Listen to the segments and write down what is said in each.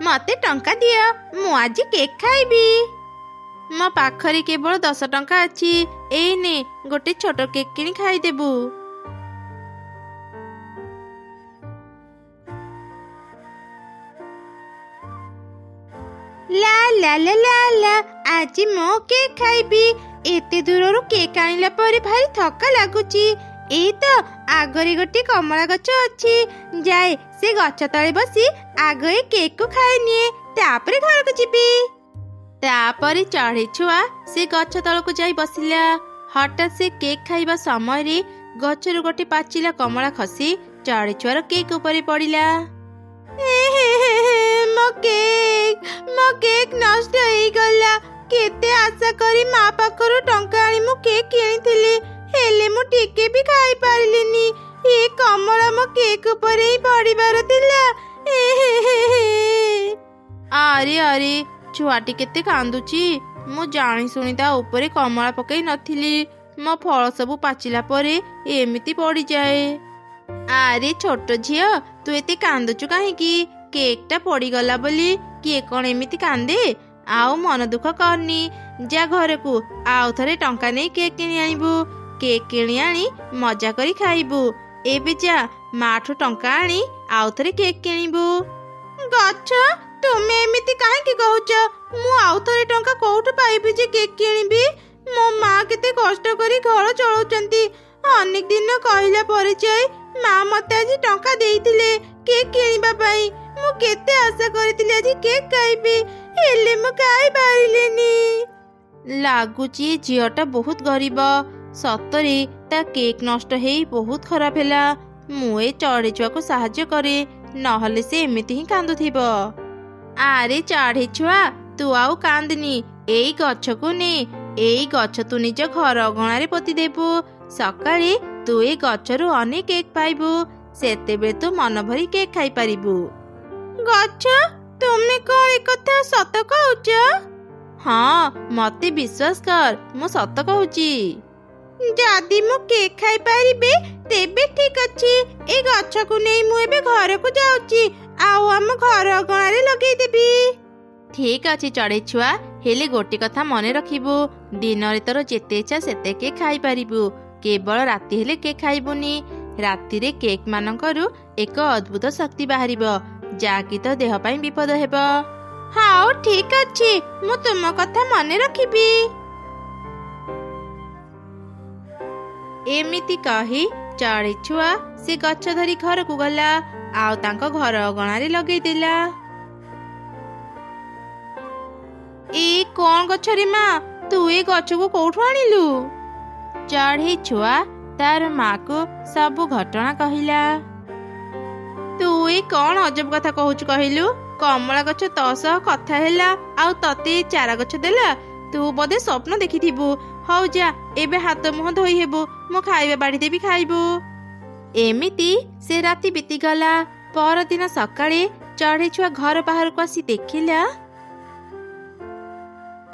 मते टंका दियो मु आज केक खाइबी। मो पाखरे केवल 10 टंका अछि एई ने गोटे छोट केक किनी खाई देबू। ला ला ला ला ला आज मो केक खाइबी। एते दूररू केक आनिला परे भारी थका लागुची। एई तो आगरे गोटे कमला गछ अछि जाए से गछ तळे बसी आगे केक को खाई निए तापरे घर को जीबी। तापरे चढ़े छुआ से गछ तळ को जाई बसिला। हठात से केक खाइबा समय रे गछरु गोटे पाचिला कमला खसी चढ़े छुआर केक ऊपर पड़िला। मो केक नष्ट होई गला। केते आशा करी माँ पाखरु टंका आनी मु केक किनिथिली हेले मु टिके भी खाई पारिलिनी। ए कमला मो केक ऊपर ही पड़िबार थिला। अरे अरे छुआटी केते कांदुची। मु जानी सुनी ता ऊपर कमला पकई नथिली। मो फल सब पाचिला परे एमिति पड़ी जाए। अरे छोट झियो तू एते कांदुचु काहेकी? केकटा पड़ी गला बोली किए कौन एमिति कांदे? आउ मन दुख करनी जा घर को आउ थरे टंका नहीं केक किनी आनिबू। केक किणी आनी मजा करी खाइबू। एबे जा माठू टंका आनी आउ थरे केक किनिबू। गछ तुमे एमिति काहेकी कहूच? मु आउ थरे टंका कोउठु पाइबी जे केक किनिबी? मो माँ केते कष्ट करी घर चलाउचंती। अनेक दिन कहिला परे जाई माँ मते आज टंका देइथिले केक किनिबा पई। मु केते आशा करिथिले आज केक खाइबी हेले मु खाई पारिलेनी। लागुची झियोटा बहुत गरीब। सतरे ता केक नष्ट हेई बहुत खराब हेला। मु ए चढ़े छुआ को साहाଯ୍य करे नहले से एमिति ही कांदुथिबो। आरे चढ़े छुआ तू आउ कांदनी एई गछ को ने। एई गछ तू निज घर अगणारे पोती देबू। सकाळे तू ए गछरु अनेक केक पाइबू। सेतेबे तू मन भरी केक खाई पारिबू। गछ तुमे कोन एकथा सत कहूच? हाँ मते विश्वास कर मु सत कहूची। जदि मु केक खाई पारिबे तेबे ठीक अछि। ए गछ को नै मु एबे घर को जाउची आउ हम घर अगणारे लगेई देबी। ठीक अछि चढ़े छुआ हेले गोटे कथा मने रखिबू। दिन रे तोर जेते इच्छा सेते केक खाई पारिबू। केवल राति हेले केक खाइबुनी। राति रे केक मानकरू एक अद्भुत शक्ति बाहरिबो जाकि तो देह पाई विपद हेबो। हाँ ठीक अछि मु तुम कथा मने रखिबी। एमिति कही चढ़े छुआ से गछ धरी घर को गला आउ तांको घर अगणारे लगेई देला। ए कौन गछ रे माँ तू ए गछ को कोठु आनिलु? चढ़े छुआ तार माँ को सब घटना कहिला। तू ए कौन अजब कथा कहूच कहलु? कमला गछ तो सह कथा हेला आउ तते चारा गछ देला। तू बोधे स्वप्न देखिथिबू। हौ जा एबे हाथ मुह धोई हेबू मो खाइबा बाड़ी देबी खाइबू। एमिति से राति बीती गला। परदिन सकाळे चढ़े छुआ घर बाहर को आसी देखिला।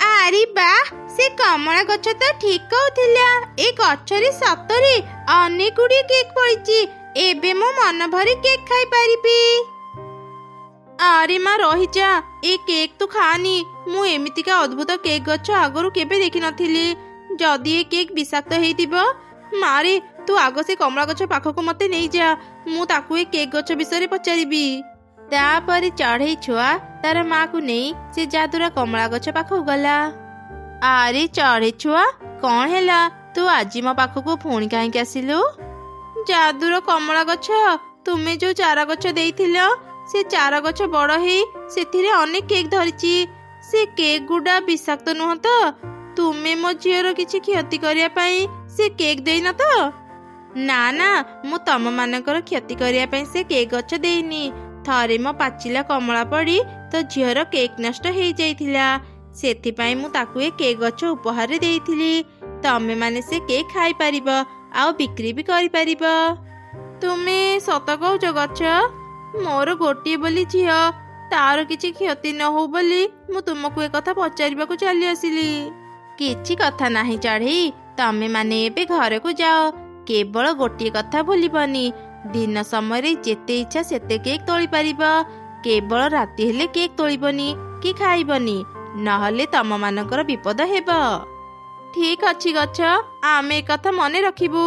आरी बा से कमला गछ तो ठीक कहूथिला। ए गछरे सतरे अनेक गुडी केक पड़िची। एबे मो मन भरी केक खाई पारिबी। अरे माँ रही जा ए केक तो खानी। मु एमितिका अद्भुत केक गछ आगरू केबे देखि नथिली। जदि ए केक विषाक्त हेइतिबो मारे तू आग से कमला गछ पाखको मते नहीं जा। मु ताकू ए केक गछ विषय पचारिबी। तापरे चढ़े छुआ तार माँ को नहीं से जादुरा कमला गछ पाखको गला। अरे चढ़े छुआ कौन हेला तू आज मो पाखको पुणी काहेकि आसिलु? जादुर कमला गछ तुमे जो चारा गछ देइथिलो से चारा गछ बड़ हेई सेथिरे अनेक केक धरिची। से केक गुडा विषाक्त नुह तो? तुमे मो झियर किछि क्षति करिया पई से केक देई न तो? ना ना मु तम मानकर क्षति करिया पई से केक गछ देइनी। थरे मो पाचिला कमला पड़ी तो झियर केक नष्ट हेई जाइथिला। सेथि पई मु ताकू ए केक गछ उपहार देइथिली। तमे माने से केक खाई परिबो आउ बिक्री भी करि परिबो। तुमे सत कहूच गछ? मोर गोटिए बोली झियो तार किछि क्षति न हो बोली मु तुमको ए कथा पचारिबाकू चली आसिली। किछि कथा नाही चढ़ी तमे माने एबे घर को जाओ। केवल गोटिए कथा भूलिबनी दिन समय जेते इच्छा सेते केक तोली पारिबो। केवल राति हेले केक तोलिबनी कि खाइबनी, नहले तम मानकर विपद हेब। ठीक अच्छी गछ, आमे कथा मने रखिबू।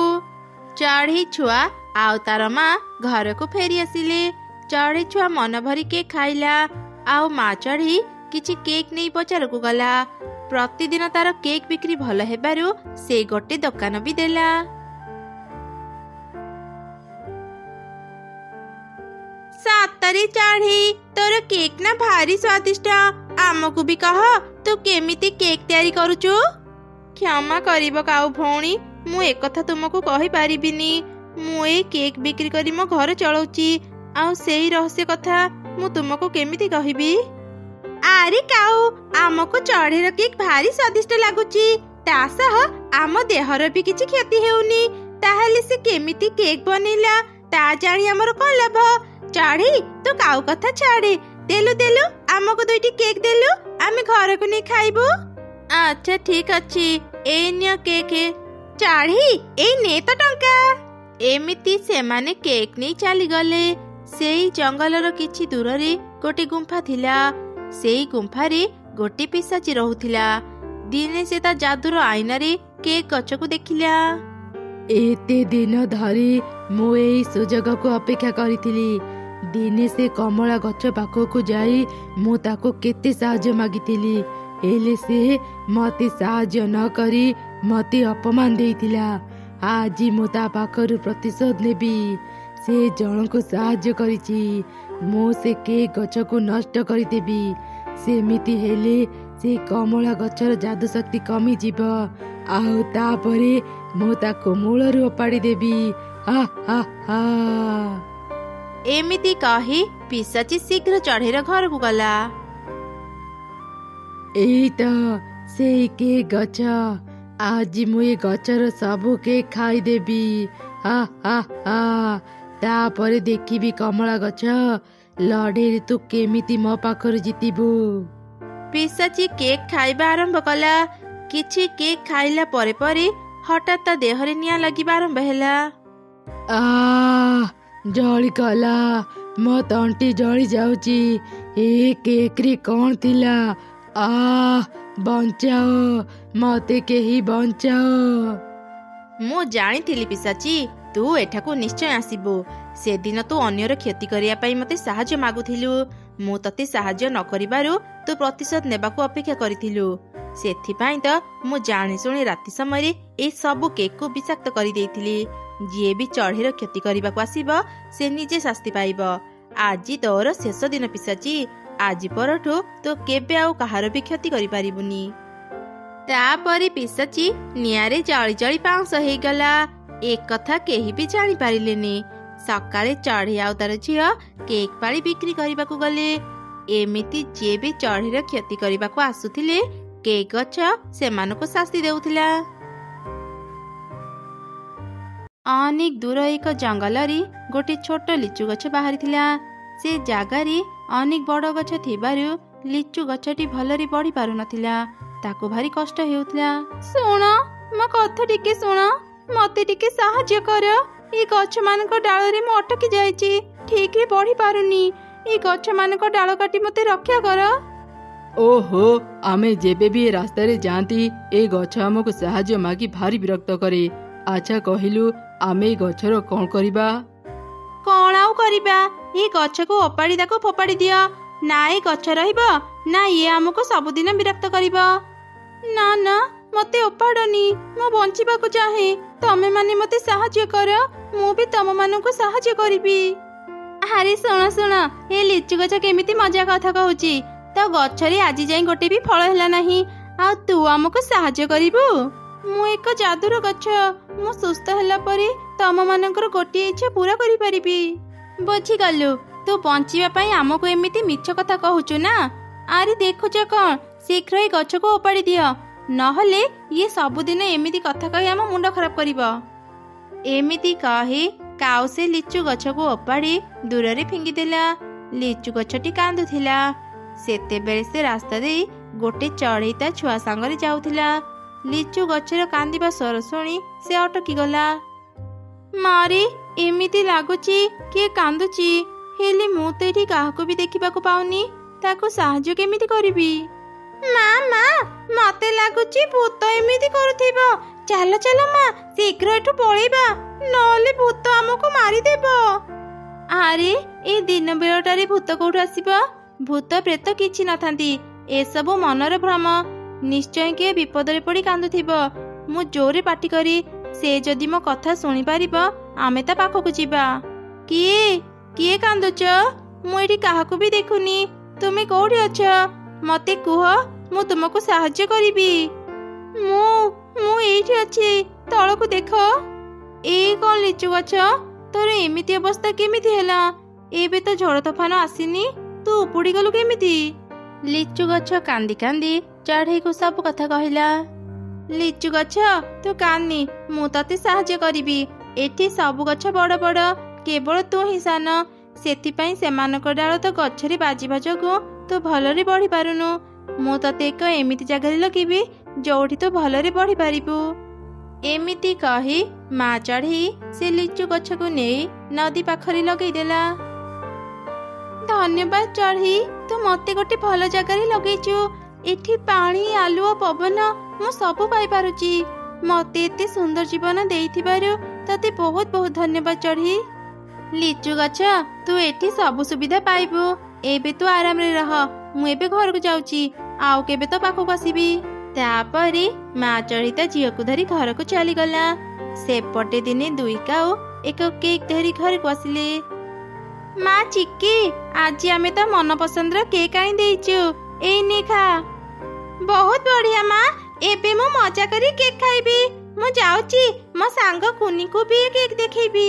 चढ़ी छुआ आउ तार माँ घर को फेरी आसिले। चढ़ी छुआ मन भरी केक खाइला। आउ माँ चढ़ी किछि केक नहीं बजार को गला। प्रतिदिन तार केक बिक्री भल हेबारु से गोटे दुकान भी देला। सातरी चढ़ी, तोर केक ना भारी स्वादिष्ट। आमको भी कह तू केमिति केक तैयारी करुचु। क्षमा करिब काऊ भौणी, मु एक कथा तुमको कहि पारिबिनी। मु ए केक बिक्री करी मो घर चलाउची। आउ सेही रहस्य कथा मु तुमको केमिति कहिबी। आरे काऊ, आमको चढ़ीर केक भारी स्वादिष्ट लागुची। ता सह आम देहर भी किछि क्षति हेउनी। ताहले से केमिति केक बनेला ता जानी हमर कोन लाभ। चढ़ी तू काऊ कथा छाड़े। देलु देलु आमको दुईटी केक देलु, आमे घर को नहीं खाइबू। अच्छा ठीक अच्छी, ए नियो केक। चढ़ी ए ने तो टंका। एमिति सेमाने केक नहीं चली गले। सेई जंगलर किछि दूररे गोटे गुंफा थिला। सेई गुंफारे गोटे पिशाची रहुथिला। दिने से ता जादुर आईनारे केक गछ को देखिला। एते दिन धरी मु एई सुजोग को अपेक्षा करिथिली। दिने से कमला गछ पाखकु जाई मु ताको केते साहाय्य मागिथिली, हेले से मते साहाय्य न करी मते अपमान देइथिला। आज मु ता पाखरु प्रतिशोध नेबी। से जणको साहाय्य करिछि, मु से केक गछ को नष्ट करिदेबी। सेमिति हेले से कमला गछर जादू शक्ति कमी जीव। आउ तापरे मु ताको मूलरु उपाड़ी देबी। हा हा हा। एमिति कही पिशाची शीघ्र चढ़ीर घर को गला। एई तो से केक गछ। आज मु ए गछर सबु केक खाई देबी। हा हा हा। तापरे देखिबी कमला गछ, लड़े तू केमिति मो पाखरु जितिबू। पिशाची केक खाइबा आरंभ कला। किछि केक खाइला परे परे हठात ता देहरे निया लगिबा आरंभ हैला। जली गला, मो तंटी जली जाउची। ए केक रे कोन थिला? बंचाओ, मते केही बंचाओ। मु जानिथिली पिशाची तू एठाकू निश्चय आसीबू। से दिन तू अन्यर क्षति करिया पई मते साहाय्य मागुथिलु। मु तते साहाय्य न करिबारु तू प्रतिशोध नेबाकू अपेक्षा करिथिलु। सेथिपाई तो मु जानि सुनि राति समय ए सबु केक को विषाक्त करि देइथिली। जे भी चढ़ीर क्षति करबाकू आसीबो से निजे शास्ति पाइब। आज तोर शेष दिन पिशाची। आज परठू तो केबे आउ कहार भी क्षति करि पारिबुनी। तापरे पिशाची नियारे जଳି जଳି पाउंस हेगला। एक कथा केही भी जानी पारिलेनी। सकाळे चढ़ी आउ तार झियो केक पाली बिक्री करबाकू गले। एमिति जे भी चढ़ीर क्षति करबाकू आसुथिले केक गछ सेमानको शास्ति देउथिला। अनेक दूर एक जंगलरी गोटे छोट लिचु गछ बाहरिथिला। से जागारे अनेक बड़ गछ थिबारु लिचु गछटी भलरे बढ़ी पारु नथिला। ताको भारी कष्ट हेउथिला। सुण मो कथा टिके सुण, मते टिके साहाय्य कर। ए गछ मानक डाल रे मो अटकी जाईची, ठीक रे बढ़ी पारुनी। ए गछ मानक डाल काटी मते रक्षा कर। ओहो, आमे जेबे भी रास्ता रे जांती ए गछ हमको साहाय्य मागी भारी विरक्त करे। अच्छा कहिलु आमे गछर कोन करिबा? कोन आउ करिबा? ए गछ को ओपाड़ी दाको फोपाड़ी दियो। ना ए गछ रहिबो ना ये हमको सबुदिन विरक्त करिबो। ना ना मते ओपाड़नी, मो बंचिबा को चाहे। तमे माने मते साहाय्य कर, मु भी तम माननको साहाय्य करिबी। अरे सुन सुन, ए लिचु गछ केमिति मजा कथा कहूची। तो गछरे आज जाई गोटे भी फल हैला नाही, आ तू हमको साहाय्य करिबू। मु एक जादुर गछ, मु सुस्थ हैला परे तम मानकर गोटे इच्छा पूरा करि परिबी। बुझी गलु, तू बंचिबा पई हमको एमिति मिछ कथा कहूचु ना। अरे देखुच कौन, शीघ्र ए गछ को ओपाड़ी दियो, नहले ये सबुदिन एमिति कथा कही आम मुंड खराब करिबो। एमिति कही काउ से लिचु गछ को ओपाड़ी दूर रे फिंगी देला। लिचु गछटी कांदुथिला। सेते बेले से रास्ता दे गोटे चढ़ई ता छुआ सांगरे जाउथिला। लिचु गछर कांदिबा स्वर सुनी से अटकी गला। मारे एमिति लागुची किए कांदुची। ହେଲେ ମୁଁ ତ ଏଠି କାହାକୁ ବି ଦେଖିବାକୁ ପାଉନି, ତାକୁ ସାହାଯ୍ୟ କେମିତି କରିବି? ମା ମା ମତେ ଲାଗୁଛି ଭୂତ ଏମିତି କରୁଥିବ। ଚାଲ ଚାଲ ମା, ଶୀଘ୍ର ଏଠୁ ପଳେଇବା, ନହେଲେ ଭୂତ ଆମକୁ ମାରିଦେବ। ଆରେ ଏ ଦିନ ବେଳଟାରେ ଭୂତ କୋଉଠୁ ଆସିବ? ଭୂତ ପ୍ରେତ କିଛି ନଥାନ୍ତି, ଏସବୁ ମନର ଭ୍ରମ। ନିଶ୍ଚୟ କିଏ ବିପଦରେ ପଡି କାନ୍ଦୁଥିବ। ମୁଁ ଜୋରେ ପାଟି କରି, ସେ ଯଦି ମୋ କଥା ଶୁଣିପାରିବ ଆମେ ତା ପାଖକୁ ଯିବା। କିଏ କିଏ କାନ୍ଦୁଛ? ମୁଁ ଏଠି କାହାକୁ ବି ଦେଖୁନି। ତୁମେ କୋଉଠି ଅଛ? ମତେ କୁହ, ମୁଁ ତୁମକୁ ସାହାଯ୍ୟ କରିବି। ମୁଁ ଏଇଠି ଅଛି, ତଳକୁ ଦେଖ। ଏଇ କଣ ଲିଚୁ ଗଛ, ତୋର ଏମିତି ଅବସ୍ଥା କେମିତି ହେଲା? ଏବେ ତ ଝଡ଼ ତୋଫାନ ଆସିନି, ତୁ ଉପୁଡ଼ି ଗଲୁ କେମିତି? ଲିଚୁ ଗଛ କାନ୍ଦି କାନ୍ଦି ଚଢ଼େଇକୁ ସବୁ କଥା କହିଲା। ଲିଚୁ ଗଛ ତୁ କାନ୍ଦି, ମୁଁ ତତେ ସାହାଯ୍ୟ କରିବି। ଏଠି ସବୁ ଗଛ ବଡ଼ ବଡ଼, କେବଳ ତୁ ହିଁ ସାନ। ସେଥିପାଇଁ ସେମାନଙ୍କ ଡାଳ ତ ଗଛରେ ବାଜିବା ଯୋଗୁଁ ତୁ ଭଲରେ ବଢ଼ି ପାରୁନୁ। ମୁଁ ତତେ ଏକ ଏମିତି ଜାଗାରେ ଲଗେଇବି ଯୋଉଠି ତୁ ଭଲରେ ବଢ଼ି ପାରିବୁ। ଏମିତି କହି ମା ଚଢ଼େଇ ସେ ଲିଚୁ ଗଛକୁ ନେଇ ନଦୀ ପାଖରେ ଲଗେଇଦେଲା। ଧନ୍ୟବାଦ ଚଢ଼େଇ, ତୁ ମତେ ଗୋଟେ ଭଲ ଜାଗାରେ ଲଗେଇଛୁ। ଏଠି ପାଣି, ଆଲୁଅ, ପବନ ମୁଁ ସବୁ ପାଇପାରୁଛି। ମତେ ଏତେ ସୁନ୍ଦର ଜୀବନ ଦେଇଥିବାରୁ ତତେ ବହୁତ ବହୁତ ଧନ୍ୟବାଦ ଚଢ଼େଇ। ଲିଚୁ ଗଛ, ତୁ ଏଠି ସବୁ ସୁବିଧା ପାଇବୁ। ଏବେ ତୁ ଆରାମରେ ରହ, ମୁଁ ଏବେ ଘରକୁ ଯାଉଛି, ଆଉ କେବେ ତ ପାଖକୁ ଆସିବି। ତାପରେ ମା ଚଢ଼େଇ ତା ଝିଅକୁ ଧରି ଘରକୁ ଚାଲିଗଲା। ସେପଟେ ଦିନେ ଦୁଇ କାଉ ଏକ କେକ୍ ଧରି ଘରକୁ ଆସିଲେ। ମା ଚିକି, ଆଜି ଆମେ ତ ମନ ପସନ୍ଦର କେକ୍ ଆଣି ଦେଇଛୁ, ଏଇ ନେ ଖା। ବହୁତ ବଢିଆ ମା, ଏବେ ମୁଁ ମଜା କରି କେକ୍ ଖାଇବି। ମୁଁ ଯାଉଛି, ମୋ ସାଙ୍ଗ କୁନିକୁ ବି କେକ୍ ଦେଖେଇବି।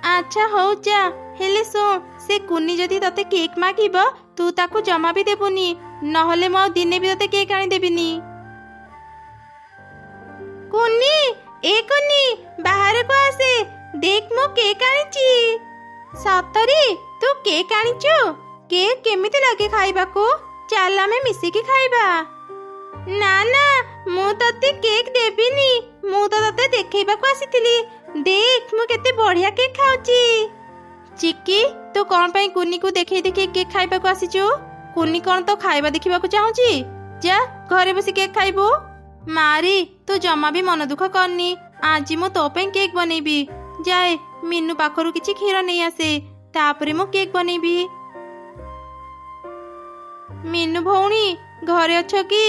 ଆଚ୍ଛା ହଉ ଯା, ହେଲେ ଶୁଣ, ସେ କୁନି ଯଦି ତତେ କେକ୍ ମାଗିବ ତୁ ତାକୁ ଜମା ବି ଦେବୁନି, ନହେଲେ ମୁଁ ଆଉ ଦିନେ ବି ତତେ କେକ୍ ଆଣିଦେବିନି। କୁନି, ଏ କୁନି, ବାହାରକୁ ଆସେ, ଦେଖ ମୁଁ କେକ୍ ଆଣିଛି। ସତରେ ତୁ କେକ୍ ଆଣିଛୁ? କେକ୍ କେମିତି ଲାଗେ ଖାଇବାକୁ? ଚାଲ ଆମେ ମିଶିକି ଖାଇବା। ନା ନା, ମୁଁ ତତେ କେକ୍ ଦେବିନି, ମୁଁ ତ ତତେ ଦେଖେଇବାକୁ ଆସିଥିଲି। ଦେଖ ମୁଁ କେତେ ବଢିଆ କେକ୍ ଖାଉଛି। ଚିକି, ତୁ କଣ ପାଇଁ କୁନିକୁ ଦେଖେଇ ଦେଖେଇ କେକ୍ ଖାଇବାକୁ ଆସିଛୁ? କୁନି କଣ ତ ଖାଇବା ଦେଖିବାକୁ ଚାହୁଁଛି? ଯା ଘରେ ବସି କେକ୍ ଖାଇବୁ। ମାରି, ତୁ ଜମା ବି ମନ ଦୁଃଖ କରନି, ଆଜି ମୁଁ ତୋ ପାଇଁ କେକ୍ ବନେଇବି। ଯାଏ ମିନୁ ପାଖରୁ କିଛି କ୍ଷୀର ନେଇ ଆସେ, ତାପରେ ମୁଁ କେକ୍ ବନେଇବି। ମିନୁ ଭଉଣୀ, ଘରେ ଅଛ କି?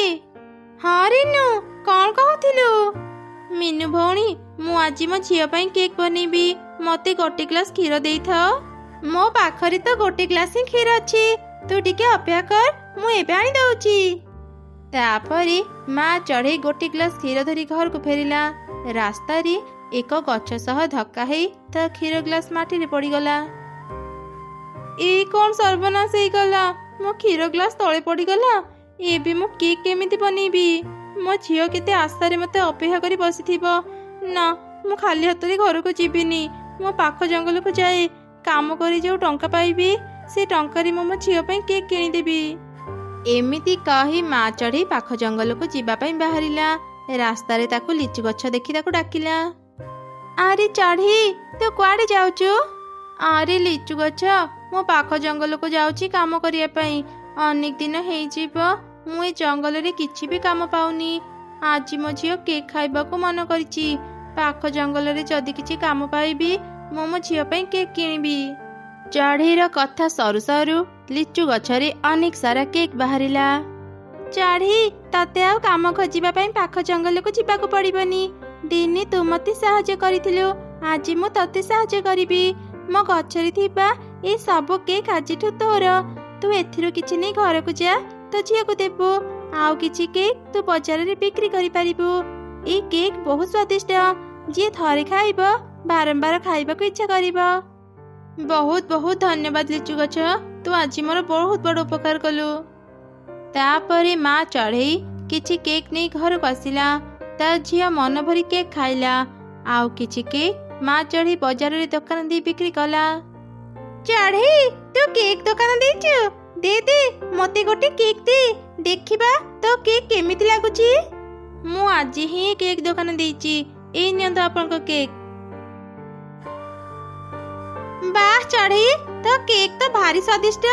ହଁ ରିନୁ, କଣ କହୁଥିଲୁ? ମିନୁ ଭଉଣୀ, ମୁଁ ଆଜି ମୋ ଝିଅ ପାଇଁ କେକ୍ ବନେଇବି, ମତେ ଗୋଟେ ଗ୍ଲାସ କ୍ଷୀର ଦେଇଥାଅ। ମୋ ପାଖରେ ତ ଗୋଟେ ଗ୍ଲାସ ହିଁ କ୍ଷୀର ଅଛି, ତୁ ଟିକେ ଅପେକ୍ଷା କର, ମୁଁ ଏବେ ଆଣି ଦଉଛି। ତାପରେ ମା ଚଢ଼େଇ ଗୋଟେ ଗ୍ଲାସ କ୍ଷୀର ଧରି ଘରକୁ ଫେରିଲା। ରାସ୍ତାରେ ଏକ ଗଛ ସହ ଧକ୍କା ହେଇ ତା କ୍ଷୀର ଗ୍ଲାସ ମାଟିରେ ପଡ଼ିଗଲା। ଏଇ କଣ ସର୍ବନାଶ ହେଇଗଲା, ମୋ କ୍ଷୀର ଗ୍ଲାସ ତଳେ ପଡ଼ିଗଲା। ଏବେ ମୁଁ କେକ୍ କେମିତି ବନେଇବି? ମୋ ଝିଅ କେତେ ଆଶାରେ ମତେ ଅପେକ୍ଷା କରି ବସିଥିବ। ନା, ମୁଁ ଖାଲି ହାତରେ ଘରକୁ ଯିବିନି, ମୋ ପାଖ ଜଙ୍ଗଲକୁ ଯାଏ, କାମ କରି ଯୋଉ ଟଙ୍କା ପାଇବି ସେ ଟଙ୍କାରେ ମୁଁ ମୋ ଝିଅ ପାଇଁ କେକ୍ କିଣିଦେବି। ଏମିତି କହି ମା ଚଢ଼େଇ ପାଖ ଜଙ୍ଗଲକୁ ଯିବା ପାଇଁ ବାହାରିଲା। ରାସ୍ତାରେ ତାକୁ ଲିଚୁ ଗଛ ଦେଖି ତାକୁ ଡାକିଲା। ଆରେ ଚଢ଼େଇ, ତୁ କୁଆଡେ ଯାଉଛୁ? ଆରେ ଲିଚୁ ଗଛ, ମୁଁ ପାଖ ଜଙ୍ଗଲକୁ ଯାଉଛି କାମ କରିବା ପାଇଁ। ଅନେକ ଦିନ ହେଇଯିବ ମୁଁ ଏ ଜଙ୍ଗଲରେ କିଛି ବି କାମ ପାଉନି। ଆଜି ମୋ ଝିଅ କେକ୍ ଖାଇବାକୁ ମନ କରିଛି। ପାଖ ଜଙ୍ଗଲରେ ଯଦି କିଛି କାମ ପାଇବି ମୁଁ ମୋ ଝିଅ ପାଇଁ କେକ୍ କିଣିବି। ଚଢ଼େଇର କଥା ସରୁ ସରୁ ଲିଚୁ ଗଛରେ ଅନେକ ସାରା କେକ୍ ବାହାରିଲା। ଚଢ଼େଇ, ତତେ ଆଉ କାମ ଖୋଜିବା ପାଇଁ ପାଖ ଜଙ୍ଗଲକୁ ଯିବାକୁ ପଡ଼ିବନି। ଦିନେ ତୁ ମତେ ସାହାଯ୍ୟ କରିଥିଲୁ, ଆଜି ମୁଁ ତତେ ସାହାଯ୍ୟ କରିବି। ମୋ ଗଛରେ ଥିବା ଏ ସବୁ କେକ୍ ଆଜିଠୁ ତୋର। ତୁ ଏଥିରୁ କିଛି ନେଇ ଘରକୁ ଯା, ତୋ ଝିଅକୁ ଦେବୁ। ଆଉ କିଛି କେକ୍ ତୁ ବଜାରରେ ବିକ୍ରି କରିପାରିବୁ। ଏଇ କେକ୍ ବହୁତ ସ୍ୱାଦିଷ୍ଟ, ଯିଏ ଥରେ ଖାଇବ ବାରମ୍ବାର ଖାଇବାକୁ ଇଚ୍ଛା କରିବ। ବହୁତ ବହୁତ ଧନ୍ୟବାଦ ଲିଚୁ ଗଛ, ତୁ ଆଜି ମୋର ବହୁତ ବଡ଼ ଉପକାର କଲୁ। ତାପରେ ମା ଚଢ଼େଇ କିଛି କେକ୍ ନେଇ ଘରକୁ ଆସିଲା। ତା ଝିଅ ମନ ଭରି କେକ୍ ଖାଇଲା। ଆଉ କିଛି କେକ୍ ମା ଚଢ଼େଇ ବଜାରରେ ଦୋକାନ ଦେଇ ବିକ୍ରି କଲା। ଚଢ଼େଇ, ତୁ କେକ୍ ଦୋକାନ ଦେଇଛୁ? ଦେ ଦେ ମତେ ଗୋଟେ କେକ୍ ଦେ, ଦେଖିବା ତୋ କେକ୍ କେମିତି ଲାଗୁଛି। ମୁଁ ଆଜି ହିଁ କେକ୍ ଦୋକାନ ଦେଇଛି, ଏଇ ନିଅନ୍ତୁ ଆପଣଙ୍କ କେକ୍। ବାଃ ଚଢ଼େଇ, तो केक तो भारी स्वादिष्ट।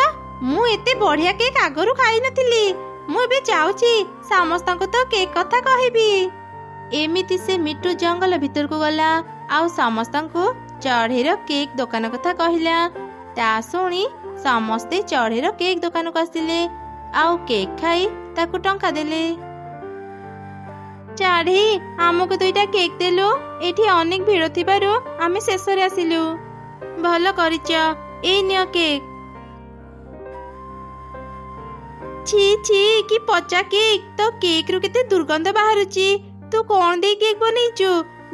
मु एते बढ़िया केक आगरू खाई नथिली। मु एबे जाउची समस्तंको तो केक कथा कहबी। एमिति से मिट्टू जंगल भीतर को गला आउ समस्तंको चढ़ेर केक दुकान कथा कहला। ता सुनी समस्ते चढ़ेर केक दुकान को आसिले आउ केक खाई ताकू टंका देले। चढ़ी आमको दुईटा केक देलु। एठी अनेक भीड़ थिबारु आमे शेषरे आसिलु। भल करिच। ए नियो केक। छी छी कि पचा केक। तो केक रु केते दुर्गंध बाहरुची। तू कोन दे केक बनेइचु?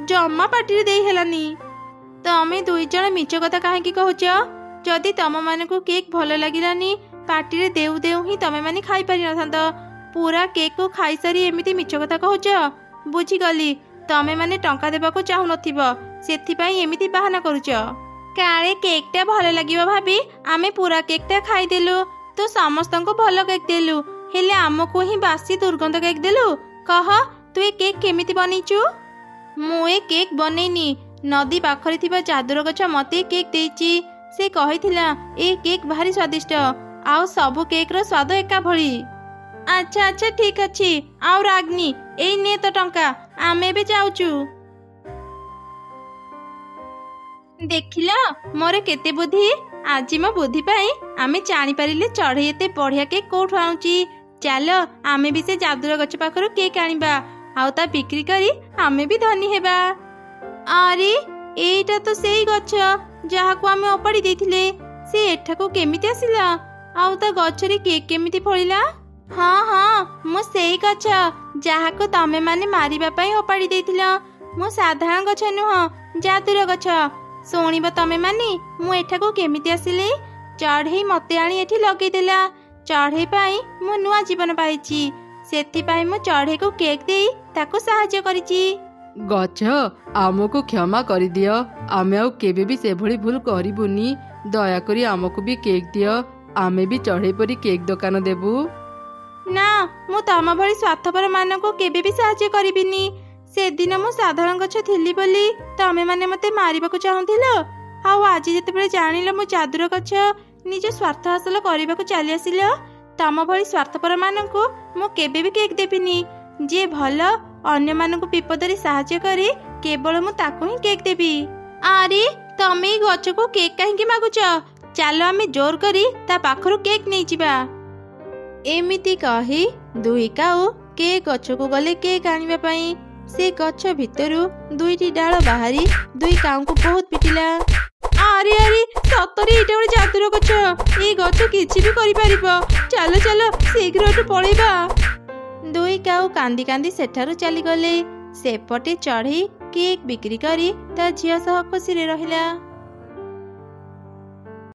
जम्मा पार्टी दे हेलानी। तमे दुई जण मिछ कथा काहे की कहउच? जदि तम मानकु केक भल लागिलानी पार्टी रे देउ देउ ही तमे माने खाई पारि नथांत। पूरा केक को खाई सारी एमिति मिछ कथा कहउच। बुझी गली तमे माने टंका देबाको चाहू नथिबो सेथि पई एमिति बहाना करूच। काळे केक टा भल लागिबो भाबी आमे पूरा केक टा खाई देलु। तो समस्तंको भल केक देलु हेले आमको ही बासी दुर्गंध केक देलु। कह तू ए केक केमिति बनेइचु? मु ए केक बनेइनी। नदी पाखरे थिबा जादुर गछ मते केक देइची। से कहिथिला ए केक भारी स्वादिष्ट आउ सबु केक रो स्वाद एका भली। अच्छा अच्छा ठीक अछि। आउ रागनी एई ने तो टंका आमे बे जाउचु। देखिला मोर केते बुद्धि। आज मो बुद्धि पाई आमे जानी पारिले चढ़ई एते बढ़िया केक कोठु आउची। चलो आमे भी से जादुर गछ पाखरो केक आनिबा आउ ता बिक्री करी आमे भी धनी हेबा। अरे एटा तो सेई गछ जहाको आमे ओपाड़ी देथिले। से एठाको केमिति आसिला आउ ता गछरे केक केमिति फळिला? हाँ हाँ मु सेई गछ जहाको तमे माने मारिबा पई ओपाड़ी देथिला। मु साधारण गछ नुह जादुर गछ। सुनिबा तमे माने मु एठाको केमिति आसिले? चढ़ई मते आनी एठी लगेई देला। चढ़ई पाई मु नुआ जीवन पाइची। सेथि पाई मु चढ़ई को केक देई ताको सहाय्य करिची। गछ आमको क्षमा कर दियो। आमे आउ केबे भी से भली भूल करिबुनी। दया करी आमको भी केक दियो। आमे भी चढ़ई परी केक दुकान देबु। ना मु तम भली स्वार्थपर मानको केबे भी सहाय्य करिबिनी। से दिन मु साधारण गछ थिली बोली तमे माने मते मारिबाको चाहुथिलो। आउ आज जेतेबेले जानिलो मु जादुर गछ निज स्वार्थ हासिल करिबाको चली आसिलो तम भली स्वार्थपर मानको मु केबे भी केक देबिनी। जे भल अन्य मानको विपदरे सहाय्य करे केवल मु ताको ही केक देबी। अरे तमे गछ को केक काहेकि मागुच? चलो आमे जोर करी ता पाखरु केक नै जिबा। एमिति कही दुई काऊ केक गछ को गले केक आनिबा पई। से गछ भितरु दुईटी डाल बाहरी दुई काऊ को बहुत पिटिला। अरे अरे सतरे एटा गोटे जादुर गछ। ए गछ किछि भी करि परिबो। चलो चलो शीघ्र एठु पळेबा। दुई काऊ कांदी कांदी सेठारु चली गले। सेपटे चढ़ी केक बिक्री करी ता झिया सह खुशी रे रहिला।